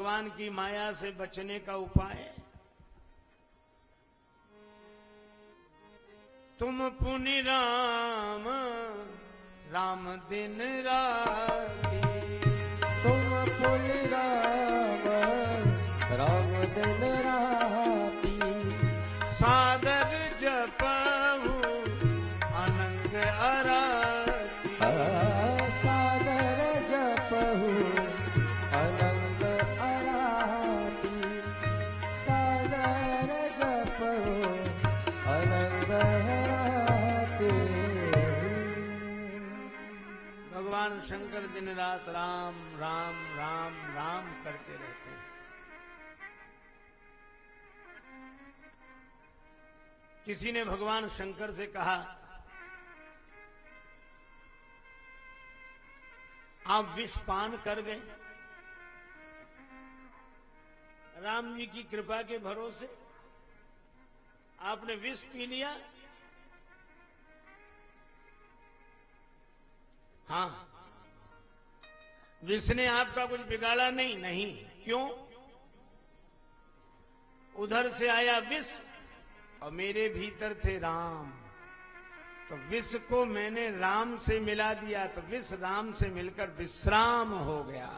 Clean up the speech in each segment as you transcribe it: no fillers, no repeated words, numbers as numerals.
भगवान की माया से बचने का उपाय, तुम पुनि राम राम दिन राती, तुम पुनि राम राम दिन राती, सादर जपहु अनंग आरती, सादर जपहु अनंग आरती, सादर जपहु अनंग आरती। भगवान शंकर दिन रात राम राम राम राम करते रहते हैं। किसी ने भगवान शंकर से कहा, आप विष पान कर गए, राम जी की कृपा के भरोसे आपने विष पी लिया। हाँ, विष ने आपका कुछ बिगाड़ा नहीं। नहीं, क्यों? उधर से आया विष और मेरे भीतर थे राम, तो विष को मैंने राम से मिला दिया, तो विष राम से मिलकर विश्राम हो गया।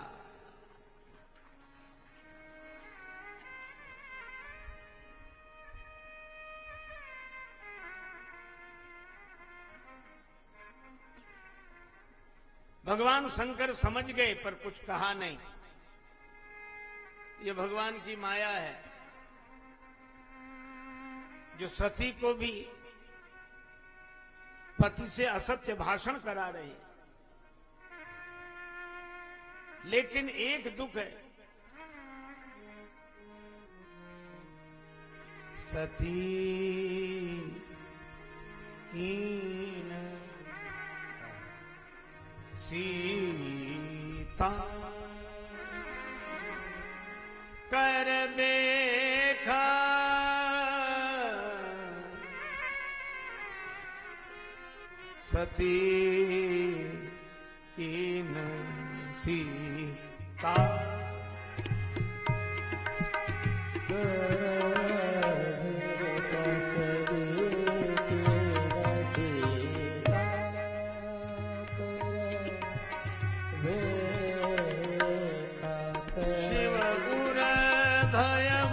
भगवान शंकर समझ गए पर कुछ कहा नहीं। ये भगवान की माया है जो सती को भी पति से असत्य भाषण करा रही है। लेकिन एक दुख है, सती कीन सीता कर देखा, सती कीन सीता शिव गुर धयऊ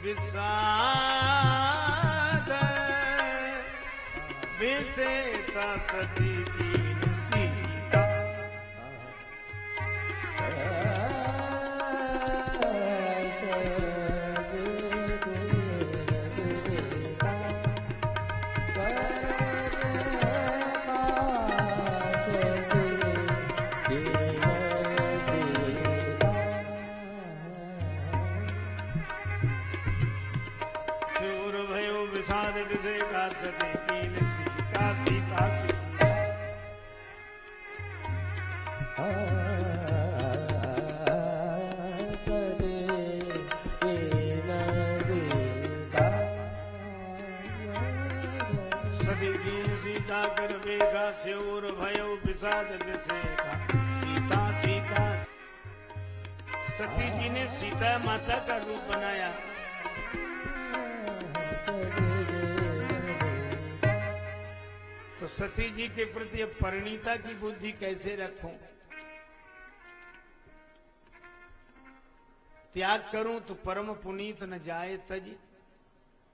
विषाद विशेषा सती कीन सीता। चूर भयो विषाद विशेषा सती कीन सीता सीता सीता। सती कीन सीता कर बेगा स्योर भयो विषाद विशेषा सीता सीता। सती जी ने सीता माता का रूप बनाया। तो सती जी के प्रति अब परिणीता की बुद्धि कैसे रखूं? त्याग करूं तो परम पुनीत न जाए तज,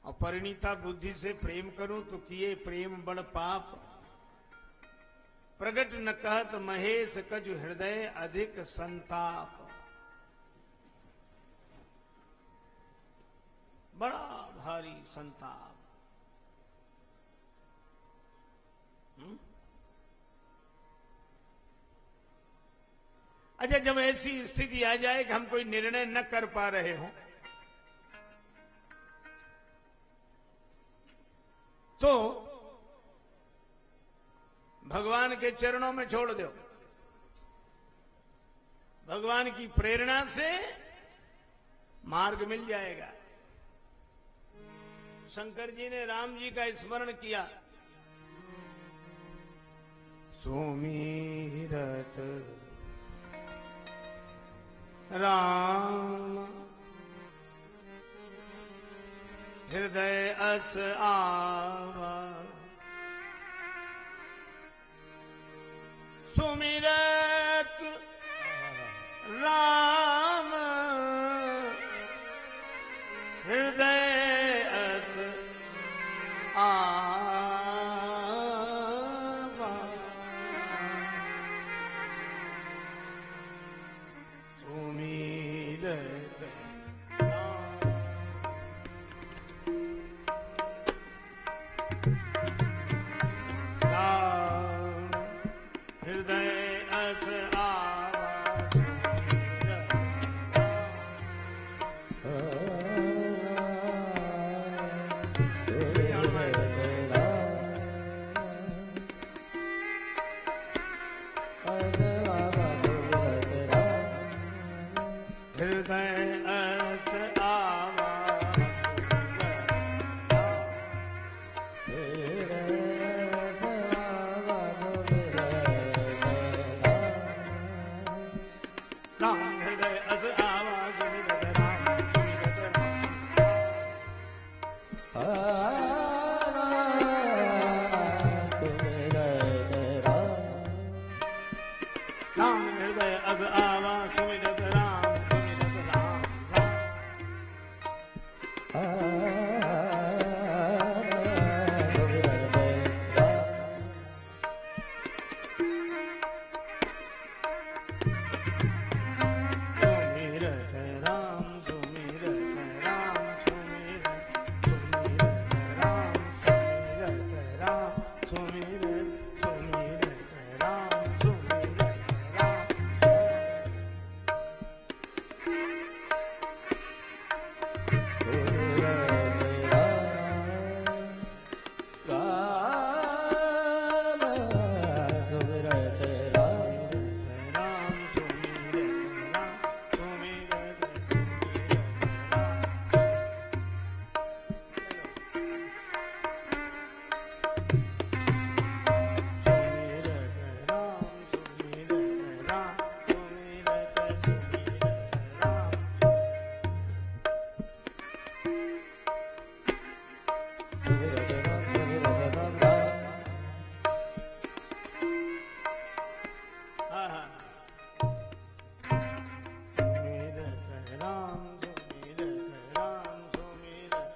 और परिणीता बुद्धि से प्रेम करूं तो किए प्रेम बड़ पाप। प्रगट न कहत महेश कजु हृदय अधिक संताप। बड़ा भारी संताप। अच्छा, जब ऐसी स्थिति आ जाए कि हम कोई निर्णय न कर पा रहे हो, तो भगवान के चरणों में छोड़ दो। भगवान की प्रेरणा से मार्ग मिल जाएगा। शंकर जी ने राम जी का स्मरण किया। सुमिरत राम हृदय अस आवा सुमिरत राम हृदय अस आवा सुमिरत राम हृदय अस आवा हृदय अस आवा राम हृदय अस आवा सुमिरत राम सुमिरत राम हृदय अस आवा सुमिरत राम सुमिरत राम सुमिरत राम सुमिरत राम सुमिरत राम सुमिरत राम सुमिरत राम सुमिरत राम राम सुमिरत राम सुमिरत सुमिरत राम सुमिरत राम सुमिरत राम सुमिरत राम सुमिरत राम सुमिरत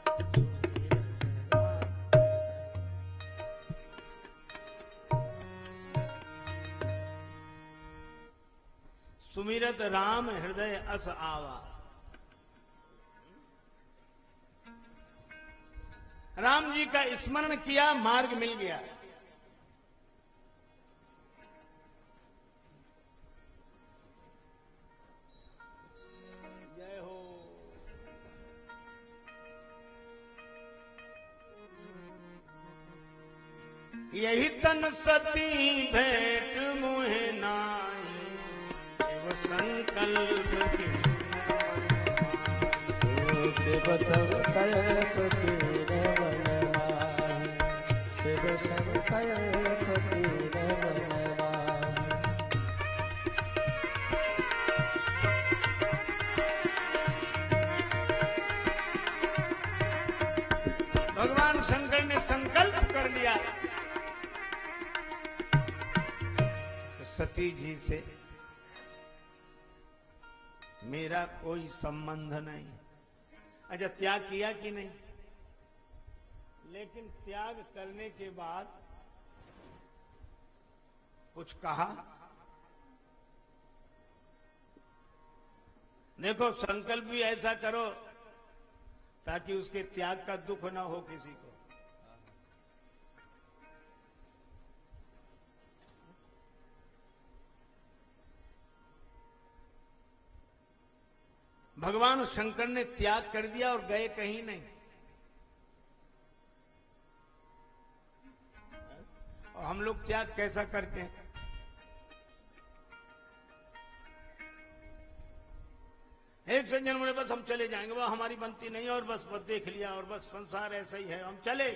सुमिरत राम हृदय अस आवा। राम जी का स्मरण किया, मार्ग मिल गया। जय हो। यही तन सती भेंट मुहे नाई, शिव संकल्प की शिव संकल्प की शिव संकल्प की भगवान शंकर ने संकल्प कर लिया कि सती जी से मेरा कोई संबंध नहीं। अच्छा, त्याग किया कि नहीं? लेकिन त्याग करने के बाद कुछ कहा? देखो, संकल्प भी ऐसा करो ताकि उसके त्याग का दुख ना हो किसी को। भगवान शंकर ने त्याग कर दिया और गए कहीं नहीं। और हम लोग त्याग कैसा करते हैं? एक सज्जन बोले बस हम चले जाएंगे, वह हमारी बनती नहीं, और बस देख लिया, और बस संसार ऐसा ही है, हम चले।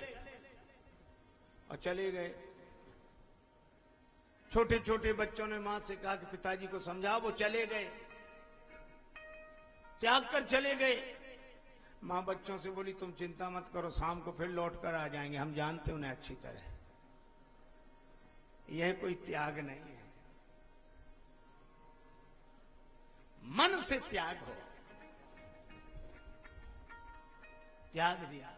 और चले गए। छोटे छोटे बच्चों ने मां से कहा कि पिताजी को समझाओ, वो चले गए। त्याग कर चले गए। मां बच्चों से बोली तुम चिंता मत करो, शाम को फिर लौट कर आ जाएंगे, हम जानते उन्हें अच्छी तरह। यह कोई त्याग नहीं है। मन से त्याग हो, त्याग दिया।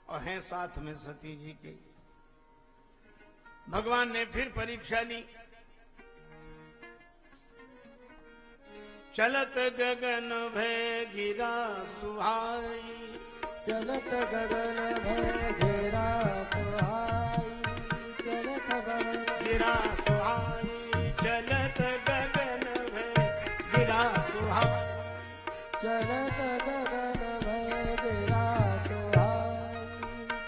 और हैं साथ में सती जी के। भगवान ने फिर परीक्षा ली। चलत गगन भय गिरा सुहाई, चलत गगन भय गिरा सुहाई, चलत गगन गिरा सुहाई, चलत गगन भय गिरा सुहाई, चलत गगन भय गिरा सुहाई,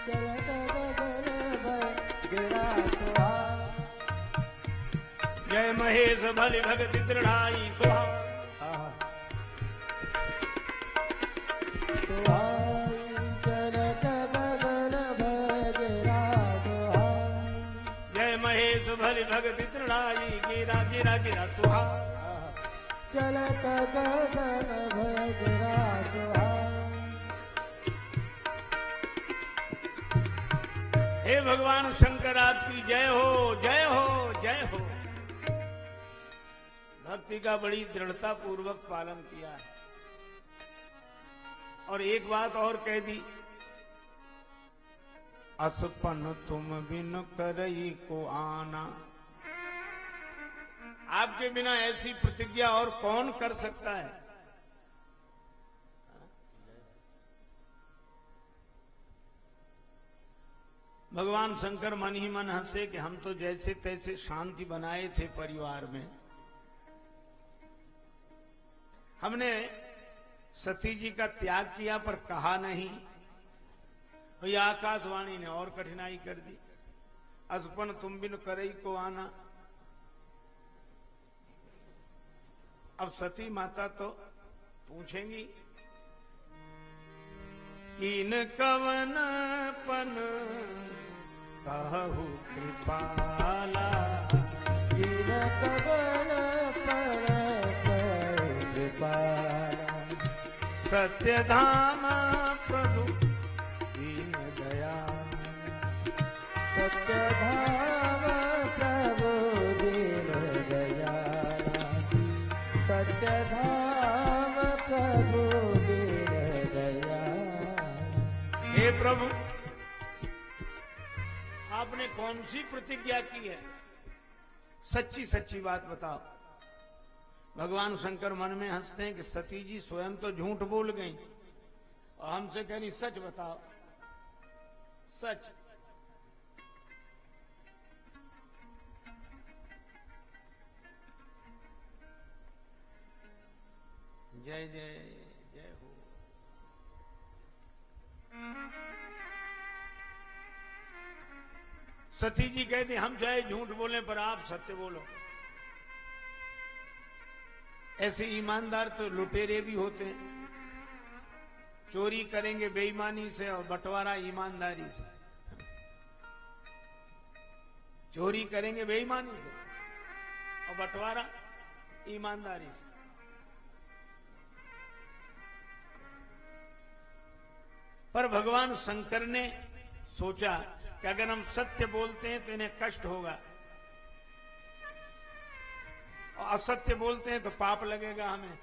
चलत गगन भय गिरा सुहाई। जय महेश भले भगति दृढ़ाई सुहाई, चलत गगन भय गिरा सुहाई। जय महेश भले भगति दृढ़ाई गिरा गिरा गिरा सुहाई, चलत गगन भय गिरा सुहाई। हे भगवान शंकर आपकी जय हो, जय हो, जय हो। भक्ति का बड़ी दृढ़ता पूर्वक पालन किया है। और एक बात और कह दी, असपन तुम बिन करई को आना। आपके बिना ऐसी प्रतिज्ञा और कौन कर सकता है? भगवान शंकर मन ही मन हंसे कि हम तो जैसे तैसे शांति बनाए थे परिवार में, हमने सती जी का त्याग किया पर कहा नहीं। तो आकाशवाणी ने और कठिनाई कर दी। असपन तुम बिन करई को आना। अब सती माता तो पूछेंगी कीन कवन पन कहु कृपाला, कीन कवन पन कहु कृपाला। सत्य धाम प्रभु दीन दया, सत्य धाम प्रभु दीन दयाला, सत्य धाम प्रभु दीन दयाला। हे प्रभु, आपने कौन सी प्रतिज्ञा की है? सच्ची सच्ची बात बताओ। भगवान शंकर मन में हंसते हैं कि सती जी स्वयं तो झूठ बोल गई और हमसे कह रही सच बताओ, सच। जय जय जय हो। सती जी कहती हम चाहे झूठ बोले पर आप सत्य बोलो। ऐसे ईमानदार तो लुटेरे भी होते हैं, चोरी करेंगे बेईमानी से और बंटवारा ईमानदारी से। चोरी करेंगे बेईमानी से और बंटवारा ईमानदारी से। पर भगवान शंकर ने सोचा कि अगर हम सत्य बोलते हैं तो इन्हें कष्ट होगा और असत्य बोलते हैं तो पाप लगेगा हमें।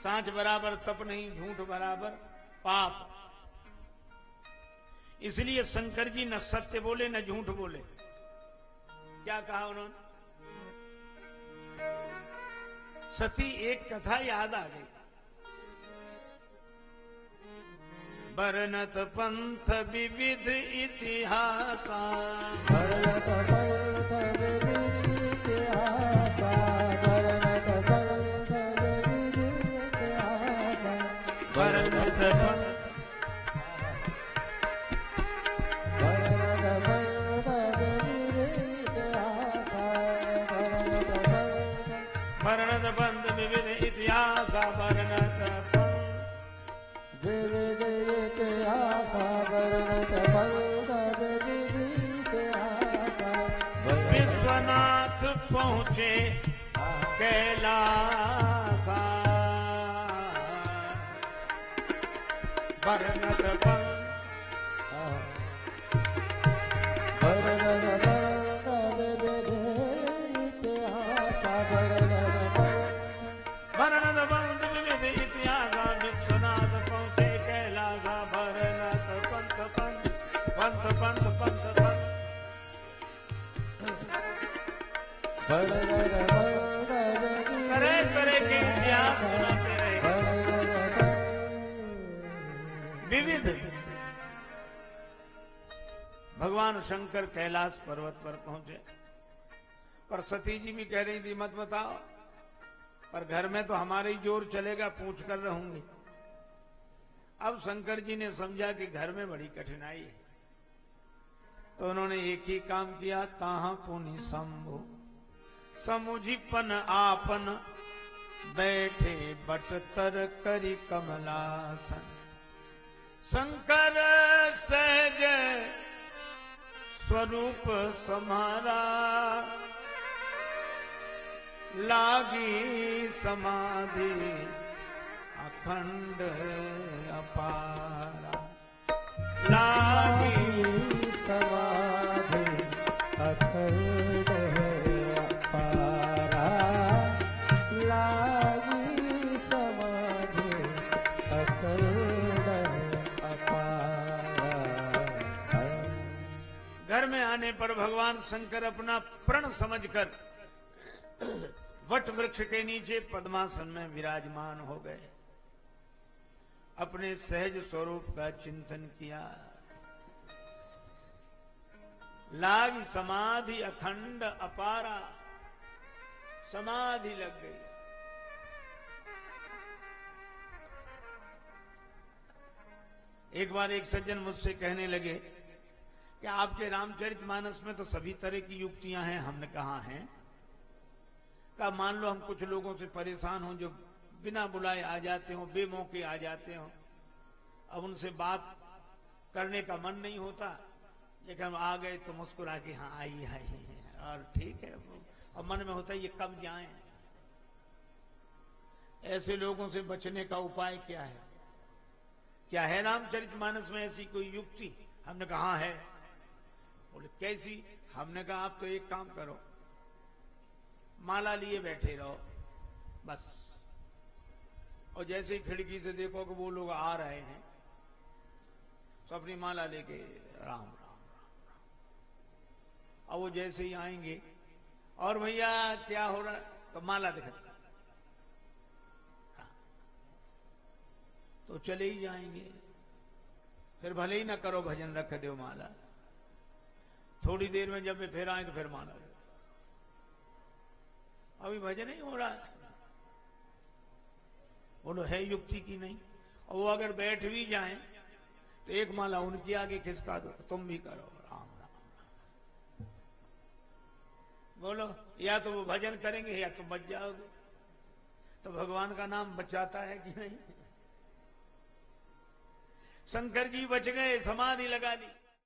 सांच बराबर तप नहीं, झूठ बराबर पाप। इसलिए शंकर जी न सत्य बोले न झूठ बोले। क्या कहा उन्होंने? सती एक कथा याद आ गई। वर्णत पंथ विविध इतिहासा, वर्णत पंथ विविध इतिहासा, वर्णत पंथ विविध इतिहासा, वर्णत पंथ, वर्णत पंथ विविध इतिहासा, वर्णत पंथ विविध इतिहासा, वर्णत पंथ विविध इतिहासा, वर्णत पंथ विविध इतिहासा। विश्वनाथ पहुंचे कैलासा वर्णत पंत वर्णत पंत विविध इतिहासा विश्वनाथ पहुंचे कैलासा वर्णत पंत पंत पंत पंत पंत पंत तरह तरह के इतिहास सुनाते रहे विविध। भगवान शंकर कैलाश पर्वत पर पहुंचे, पर सती जी भी कह रही थी मत बताओ, पर घर में तो हमारे ही जोर चलेगा, पूछ कर रहूंगी। अब शंकर जी ने समझा कि घर में बड़ी कठिनाई है, तो उन्होंने एक ही काम किया, ताहा पुनि शंभु समुझिपन आपन बैठे बट तर करी कमलासन। शंकर सहज स्वरूप समारा लागी समाधि अखंड अपारा। लागी समाधि अखंड अपारा। लागी समाधि अखंड अपारा। घर में आने पर भगवान शंकर अपना प्रण समझकर वट वृक्ष के नीचे पद्मासन में विराजमान हो गए, अपने सहज स्वरूप का चिंतन किया। लाग समाधि अखंड अपारा, समाधि लग गई। एक बार एक सज्जन मुझसे कहने लगे कि आपके रामचरितमानस में तो सभी तरह की युक्तियां हैं। हमने कहा हैं, का मान लो हम कुछ लोगों से परेशान हों जो बिना बुलाए आ जाते हो, बेमौके आ जाते हो, अब उनसे बात करने का मन नहीं होता, लेकिन हम आ गए तो मुस्कुरा के हाँ आई आई और ठीक है, और मन में होता है ये कब जाएं। ऐसे लोगों से बचने का उपाय क्या है? क्या है रामचरितमानस में ऐसी कोई युक्ति? हमने कहा है। बोले कैसी? हमने कहा आप तो एक काम करो, माला लिए बैठे रहो बस, और जैसे ही खिड़की से देखो कि वो लोग आ रहे हैं तो अपनी माला लेके राम राम राम राम, और वो जैसे ही आएंगे और भैया क्या हो रहा है, तो माला दिखा तो चले ही जाएंगे। फिर भले ही ना करो भजन, रख दो माला। थोड़ी देर में जब वे फिर आए तो फिर माला, अभी भजन नहीं हो रहा है। बोलो है युक्ति की नहीं? और वो अगर बैठ भी जाएं तो एक माला उनकी आगे खिसका दो, तुम भी करो राम राम राम। बोलो या तो वो भजन करेंगे या तुम बच जाओगे। तो भगवान का नाम बचाता है कि नहीं? शंकर जी बच गए, समाधि लगा दी।